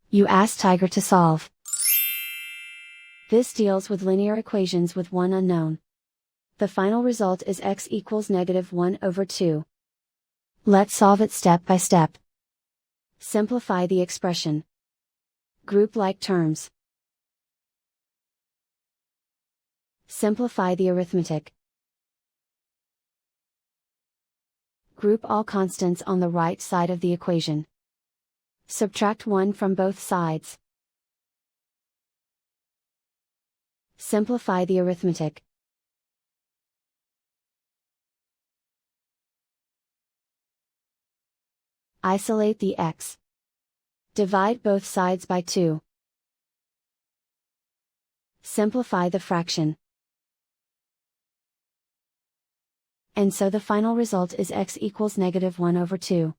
You ask Tiger to solve. This deals with linear equations with one unknown. The final result is x equals -1/2. Let's solve it step by step. Simplify the expression. Group like terms. Simplify the arithmetic. Group all constants on the right side of the equation. Subtract 1 from both sides. Simplify the arithmetic. Isolate the x. Divide both sides by 2. Simplify the fraction. And so the final result is x equals -1/2.